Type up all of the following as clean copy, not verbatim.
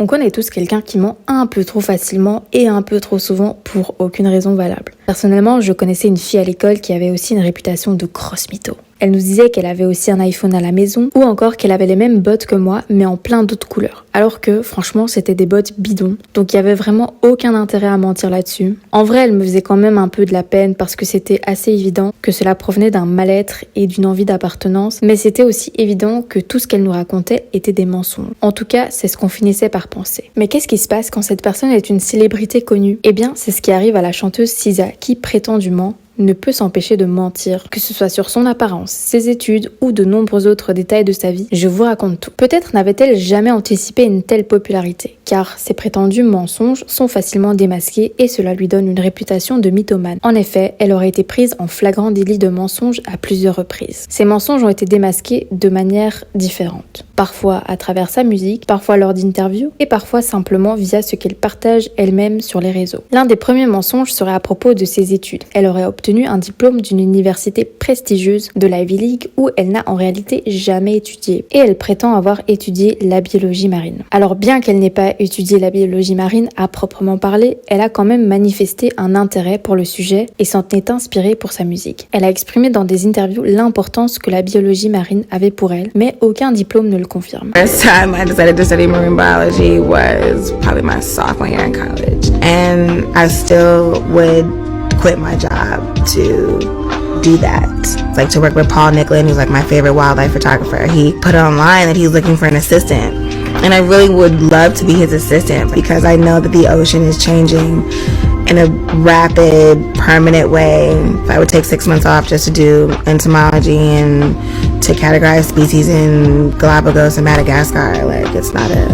On connaît tous quelqu'un qui ment un peu trop facilement et un peu trop souvent pour aucune raison valable. Personnellement, je connaissais une fille à l'école qui avait aussi une réputation de grosse mytho. Elle nous disait qu'elle avait aussi un iPhone à la maison ou encore qu'elle avait les mêmes bottes que moi mais en plein d'autres couleurs. Alors que franchement c'était des bottes bidons, donc il y avait vraiment aucun intérêt à mentir là-dessus. En vrai elle me faisait quand même un peu de la peine parce que c'était assez évident que cela provenait d'un mal-être et d'une envie d'appartenance, mais c'était aussi évident que tout ce qu'elle nous racontait était des mensonges. En tout cas c'est ce qu'on finissait par penser. Mais qu'est-ce qui se passe quand cette personne est une célébrité connue? Eh bien c'est ce qui arrive à la chanteuse SZA qui prétendument ne peut s'empêcher de mentir, que ce soit sur son apparence, ses études ou de nombreux autres détails de sa vie. Je vous raconte tout. Peut-être n'avait-elle jamais anticipé une telle popularité, car ses prétendus mensonges sont facilement démasqués et cela lui donne une réputation de mythomane. En effet, elle aurait été prise en flagrant délit de mensonge à plusieurs reprises. Ces mensonges ont été démasqués de manière différente. Parfois à travers sa musique, parfois lors d'interviews et parfois simplement via ce qu'elle partage elle-même sur les réseaux. L'un des premiers mensonges serait à propos de ses études. Elle aurait obtenu un diplôme d'une université prestigieuse de l'Ivy League où elle n'a en réalité jamais étudié. Et elle prétend avoir étudié la biologie marine. Alors bien qu'elle n'ait pas étudié la biologie marine à proprement parler, elle a quand même manifesté un intérêt pour le sujet et s'en est inspirée pour sa musique. Elle a exprimé dans des interviews l'importance que la biologie marine avait pour elle, mais aucun diplôme ne le confirme. First time I decided to study marine biology was probably my sophomore year in college, and I still would quit my job to do that. It's like to work with Paul Nicklin, who's like my favorite wildlife photographer. He put online that he's looking for an assistant, and I really would love to be his assistant because I know that the ocean is changing in a rapid, permanent way. If I would take 6 months off just to do entomology and to categorize species in Galapagos and Madagascar, like it's not even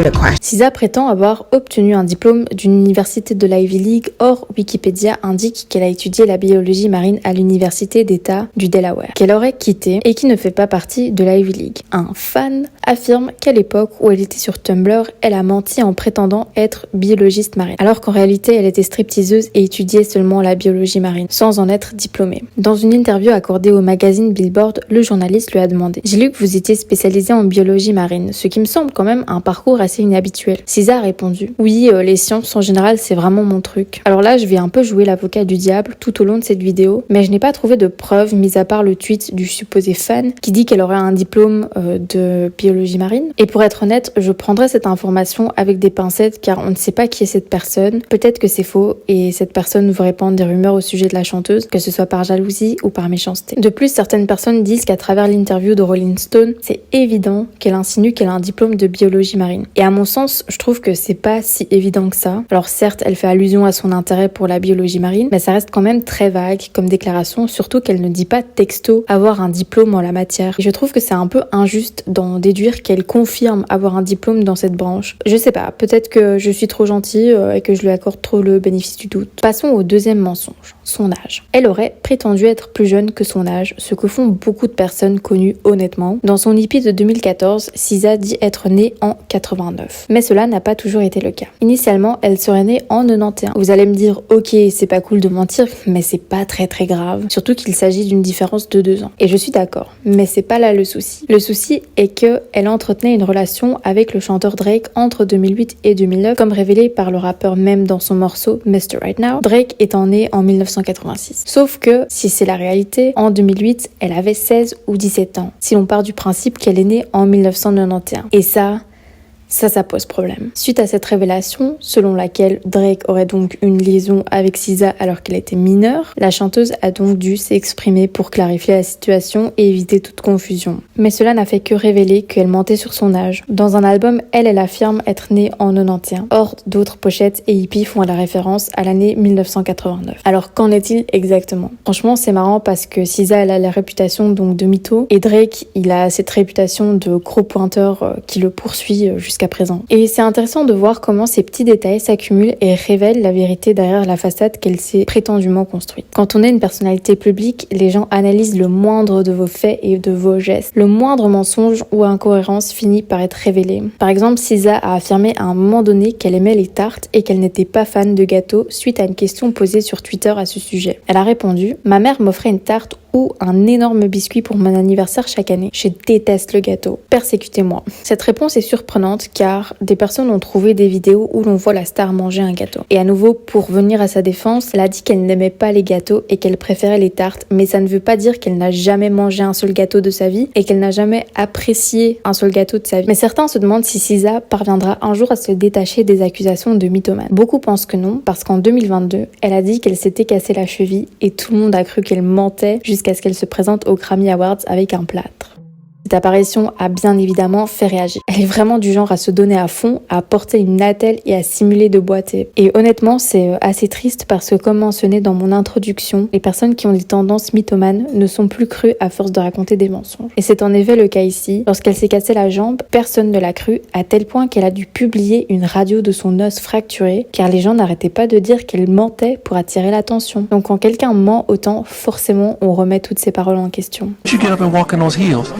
a question. SZA prétend avoir obtenu un diplôme d'une université de l'Ivy League. Or, Wikipédia indique qu'elle a étudié la biologie marine à l'université d'État du Delaware, qu'elle aurait quitté et qui ne fait pas partie de l'Ivy League. Un fan affirme qu'à l'époque où elle était sur Tumblr, elle a menti en prétendant être biologiste marine, alors qu'en réalité elle était stripteaseuse et étudiait seulement la biologie marine, sans en être diplômée. Dans une interview accordée au magazine Billboard, le journaliste lui a demandé « J'ai lu que vous étiez spécialisée en biologie marine, ce qui me semble quand même un parcours assez inhabituel. » SZA a répondu « Oui, les sciences en général, c'est vraiment mon truc. » Alors là, je vais un peu jouer l'avocat du diable tout au long de cette vidéo, mais je n'ai pas trouvé de preuves, mis à part le tweet du supposé fan qui dit qu'elle aurait un diplôme de biologie marine. Et pour être honnête, je prendrai cette information avec des pincettes car on ne sait pas qui est cette personne. Peut-être que c'est faux et cette personne vous répand des rumeurs au sujet de la chanteuse, que ce soit par jalousie ou par méchanceté. De plus, certaines personnes disent qu'à travers l'interview de Rolling Stone, c'est évident qu'elle insinue qu'elle a un diplôme de biologie marine. Et à mon sens, je trouve que c'est pas si évident que ça. Alors certes, elle fait allusion à son intérêt pour la biologie marine, mais ça reste quand même très vague comme déclaration, surtout qu'elle ne dit pas texto avoir un diplôme en la matière. Et je trouve que c'est un peu injuste d'en déduire qu'elle confirme avoir un diplôme dans cette branche. Je sais pas, peut-être que je suis trop gentille et que je lui accorde trop le bénéfice du doute. Passons au deuxième mensonge, son âge. Elle aurait prétendu être plus jeune que son âge, ce que font beaucoup de personnes connues honnêtement. Dans son hippie de 2014, SZA dit être née en 89. Mais cela n'a pas toujours été le cas. Initialement, elle serait née en 91. Vous allez me dire, ok, c'est pas cool de mentir, mais c'est pas très grave. Surtout qu'il s'agit d'une différence de 2 ans. Et je suis d'accord, mais c'est pas là le souci. Le souci est que elle entretenait une relation avec le chanteur Drake entre 2008 et 2009, comme révélé par le rappeur même dans son morceau Mr. Right Now, Drake étant né en 1986. Sauf que, si c'est la réalité, en 2008, elle avait 16 ou 17 ans, si l'on part du principe qu'elle est née en 1991. Et ça pose problème. Suite à cette révélation, selon laquelle Drake aurait donc une liaison avec SZA alors qu'elle était mineure, la chanteuse a donc dû s'exprimer pour clarifier la situation et éviter toute confusion. Mais cela n'a fait que révéler qu'elle mentait sur son âge. Dans un album, elle affirme être née en 91. Or, d'autres pochettes et hippies font la référence à l'année 1989. Alors, qu'en est-il exactement? Franchement, c'est marrant parce que SZA, elle a la réputation donc de mytho et Drake, il a cette réputation de gros pointeur qui le poursuit jusqu'à présent. Et c'est intéressant de voir comment ces petits détails s'accumulent et révèlent la vérité derrière la façade qu'elle s'est prétendument construite. Quand on est une personnalité publique, les gens analysent le moindre de vos faits et de vos gestes. Le moindre mensonge ou incohérence finit par être révélé. Par exemple, SZA a affirmé à un moment donné qu'elle aimait les tartes et qu'elle n'était pas fan de gâteaux suite à une question posée sur Twitter à ce sujet. Elle a répondu « Ma mère m'offrait une tarte ou un énorme biscuit pour mon anniversaire chaque année. Je déteste le gâteau. Persécutez-moi. Cette réponse est surprenante car des personnes ont trouvé des vidéos où l'on voit la star manger un gâteau. Et à nouveau, pour venir à sa défense, elle a dit qu'elle n'aimait pas les gâteaux et qu'elle préférait les tartes, mais ça ne veut pas dire qu'elle n'a jamais mangé un seul gâteau de sa vie et qu'elle n'a jamais apprécié un seul gâteau de sa vie. Mais certains se demandent si SZA parviendra un jour à se détacher des accusations de mythomane. Beaucoup pensent que non, parce qu'en 2022, elle a dit qu'elle s'était cassé la cheville et tout le monde a cru qu'elle mentait jusqu'à ce qu'elle se présente aux Grammy Awards avec un plâtre. Cette apparition a bien évidemment fait réagir. Elle est vraiment du genre à se donner à fond, à porter une attelle et à simuler de boiter. Et honnêtement, c'est assez triste parce que comme mentionné dans mon introduction, les personnes qui ont des tendances mythomanes ne sont plus crues à force de raconter des mensonges. Et c'est en effet le cas ici. Lorsqu'elle s'est cassé la jambe, personne ne l'a cru, à tel point qu'elle a dû publier une radio de son os fracturé, car les gens n'arrêtaient pas de dire qu'elle mentait pour attirer l'attention. Donc quand quelqu'un ment autant, forcément on remet toutes ses paroles en question. You get up and walk in those heels.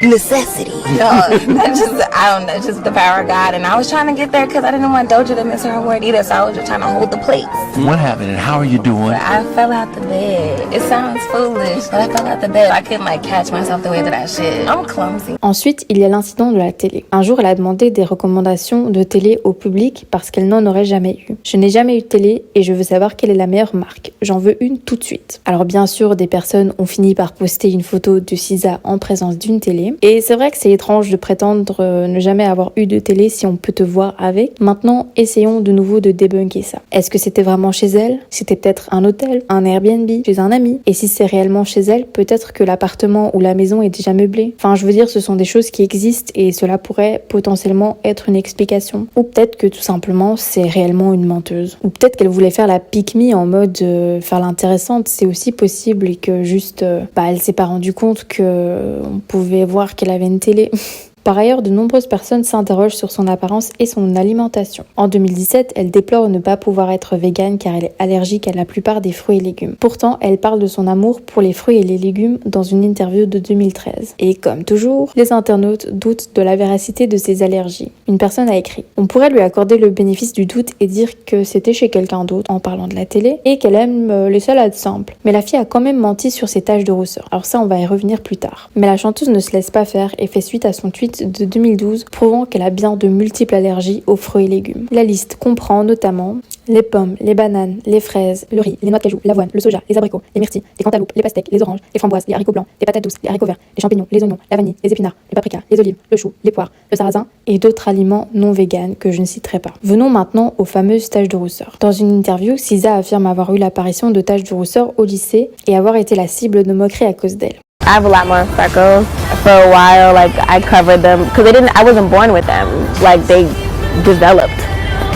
Necessity. No, that's just, I don't know, just the power of God. And I was trying to get there because I didn't want Doja to miss her award either, so I was just trying to hold the plates. What happened and how are you doing? But I fell out the bed. It sounds foolish, but I fell out the bed. I couldn't catch myself the way that I should. I'm clumsy. Ensuite, il y a l'incident de la télé. Un jour, elle a demandé des recommandations de télé au public parce qu'elle n'en aurait jamais eu. Je n'ai jamais eu de télé et je veux savoir quelle est la meilleure marque. J'en veux une tout de suite. Alors bien sûr, des personnes ont fini par poster une photo de SZA en présence d'une télé. Et c'est vrai que c'est étrange de prétendre ne jamais avoir eu de télé si on peut te voir avec. Maintenant, essayons de nouveau de débunker ça. Est-ce que c'était vraiment chez elle? C'était peut-être un hôtel, un Airbnb, chez un ami? Et si c'est réellement chez elle, peut-être que l'appartement ou la maison est déjà meublé. Enfin, je veux dire, ce sont des choses qui existent et cela pourrait potentiellement être une explication. Ou peut-être que tout simplement, c'est réellement une menteuse. Ou peut-être qu'elle voulait faire la pick-me en mode faire l'intéressante. C'est aussi possible et que juste, elle s'est pas rendue compte que on pouvait voir qu'elle avait une télé. Par ailleurs, de nombreuses personnes s'interrogent sur son apparence et son alimentation. En 2017, elle déplore ne pas pouvoir être végane car elle est allergique à la plupart des fruits et légumes. Pourtant, elle parle de son amour pour les fruits et les légumes dans une interview de 2013. Et comme toujours, les internautes doutent de la véracité de ses allergies. Une personne a écrit « On pourrait lui accorder le bénéfice du doute et dire que c'était chez quelqu'un d'autre en parlant de la télé et qu'elle aime les salades simples. Mais la fille a quand même menti sur ses taches de rousseur. Alors ça, on va y revenir plus tard. Mais la chanteuse ne se laisse pas faire et fait suite à son tweet de 2012 prouvant qu'elle a bien de multiples allergies aux fruits et légumes. La liste comprend notamment les pommes, les bananes, les fraises, le riz, les noix de cajou, l'avoine, le soja, les abricots, les myrtilles, les cantaloupes, les pastèques, les oranges, les framboises, les haricots blancs, les patates douces, les haricots verts, les champignons, les oignons, la vanille, les épinards, le paprika, les olives, le chou, les poires, le sarrasin et d'autres aliments non véganes que je ne citerai pas. Venons maintenant aux fameuses taches de rousseur. Dans une interview, SZA affirme avoir eu l'apparition de taches de rousseur au lycée et avoir été la cible de moqueries à cause d'elle. I have a lot more freckles. For a while, I covered them because I wasn't born with them. They developed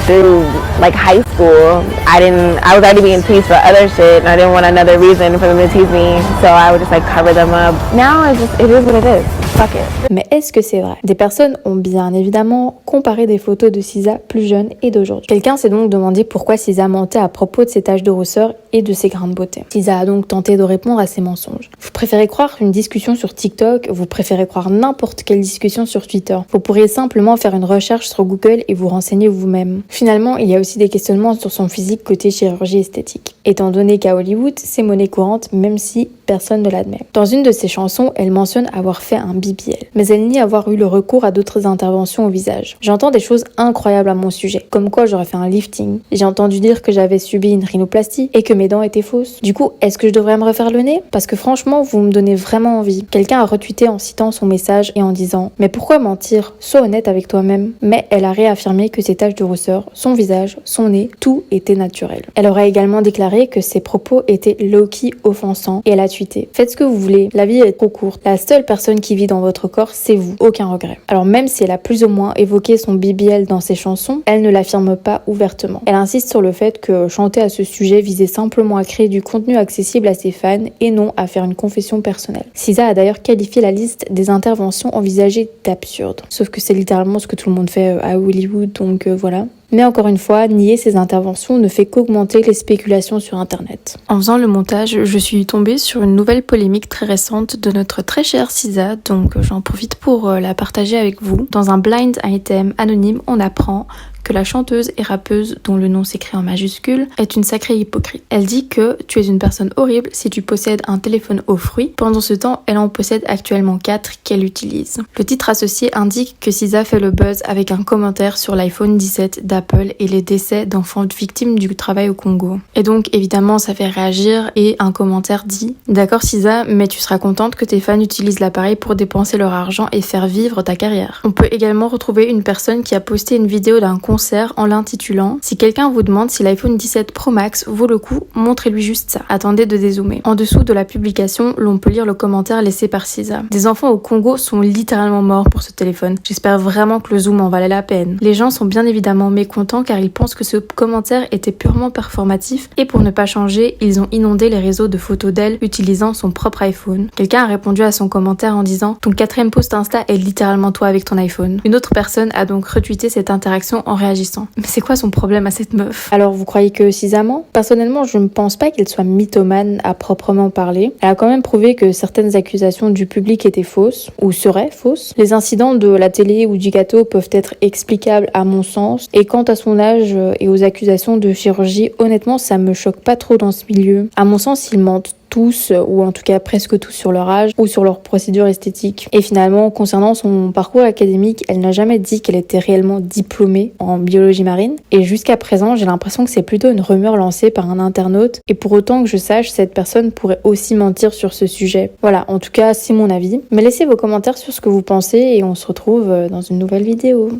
through high school. I was already being teased for other shit and I didn't want another reason for them to tease me. So I would just cover them up. Now it is what it is. Fuck it. Mais est-ce que c'est vrai? Des personnes ont bien évidemment comparé des photos de SZA plus jeune et d'aujourd'hui. Quelqu'un s'est donc demandé pourquoi SZA mentait à propos de ses taches de rousseur et de ses grains de beauté. SZA a donc tenté de répondre à ces mensonges. Vous préférez croire une discussion sur TikTok, vous préférez croire n'importe quelle discussion sur Twitter. Vous pourriez simplement faire une recherche sur Google et vous renseigner vous-même. Finalement, il y a aussi des questionnements sur son physique côté chirurgie esthétique. Étant donné qu'à Hollywood, c'est monnaie courante, même si personne ne l'admet. Dans une de ses chansons, elle mentionne avoir fait un BBL, mais elle nie avoir eu le recours à d'autres interventions au visage. J'entends des choses incroyables à mon sujet, comme quoi j'aurais fait un lifting. J'ai entendu dire que j'avais subi une rhinoplastie et que mes dents étaient fausses. Du coup, est-ce que je devrais me refaire le nez? Parce que franchement, vous me donnez vraiment envie. Quelqu'un a retweeté en citant son message et en disant « Mais pourquoi mentir? Sois honnête avec toi-même. » Mais elle a réaffirmé que ses taches de rousseur, son visage, son nez, tout était naturel. Elle aurait également déclaré que ses propos étaient low-key offensants et elle a tweeté « Faites ce que vous voulez, la vie est trop courte. La seule personne qui vit dans votre corps, c'est vous. Aucun regret. » Alors même si elle a plus ou moins évoqué son BBL dans ses chansons, elle ne l'affirme pas ouvertement. Elle insiste sur le fait que chanter à ce sujet visait simplement à créer du contenu accessible à ses fans et non à faire une confession personnelle. SZA a d'ailleurs qualifié la liste des interventions envisagées d'absurde. Sauf que c'est littéralement ce que tout le monde fait à Hollywood, donc voilà. Mais encore une fois, nier ces interventions ne fait qu'augmenter les spéculations sur Internet. En faisant le montage, je suis tombée sur une nouvelle polémique très récente de notre très chère SZA, donc j'en profite pour la partager avec vous. Dans un blind item anonyme, on apprend que la chanteuse et rappeuse, dont le nom s'écrit en majuscule, est une sacrée hypocrite. Elle dit que tu es une personne horrible si tu possèdes un téléphone aux fruits. Pendant ce temps, elle en possède actuellement 4 qu'elle utilise. Le titre associé indique que SZA fait le buzz avec un commentaire sur l'iPhone 17 d'Apple et les décès d'enfants victimes du travail au Congo. Et donc évidemment ça fait réagir et un commentaire dit « D'accord SZA, mais tu seras contente que tes fans utilisent l'appareil pour dépenser leur argent et faire vivre ta carrière. » On peut également retrouver une personne qui a posté une vidéo d'un concert en l'intitulant « Si quelqu'un vous demande si l'iPhone 17 Pro Max vaut le coup, montrez-lui juste ça. Attendez de dézoomer. » En dessous de la publication, l'on peut lire le commentaire laissé par SZA. Des enfants au Congo sont littéralement morts pour ce téléphone. J'espère vraiment que le zoom en valait la peine. Les gens sont bien évidemment mécontents car ils pensent que ce commentaire était purement performatif et pour ne pas changer, ils ont inondé les réseaux de photos d'elle utilisant son propre iPhone. Quelqu'un a répondu à son commentaire en disant « Ton 4e post Insta est littéralement toi avec ton iPhone ». Une autre personne a donc retweeté cette interaction en réagissant. Mais c'est quoi son problème à cette meuf? Alors vous croyez que SZA ment? Personnellement, je ne pense pas qu'elle soit mythomane à proprement parler. Elle a quand même prouvé que certaines accusations du public étaient fausses, ou seraient fausses. Les incidents de la télé ou du gâteau peuvent être explicables à mon sens, et quant à son âge et aux accusations de chirurgie, honnêtement ça me choque pas trop dans ce milieu. À mon sens, ils mentent tous, ou en tout cas presque tous sur leur âge ou sur leur procédure esthétique. Et finalement, concernant son parcours académique, elle n'a jamais dit qu'elle était réellement diplômée en biologie marine. Et jusqu'à présent, j'ai l'impression que c'est plutôt une rumeur lancée par un internaute. Et pour autant que je sache, cette personne pourrait aussi mentir sur ce sujet. Voilà, en tout cas, c'est mon avis. Mais laissez vos commentaires sur ce que vous pensez et on se retrouve dans une nouvelle vidéo.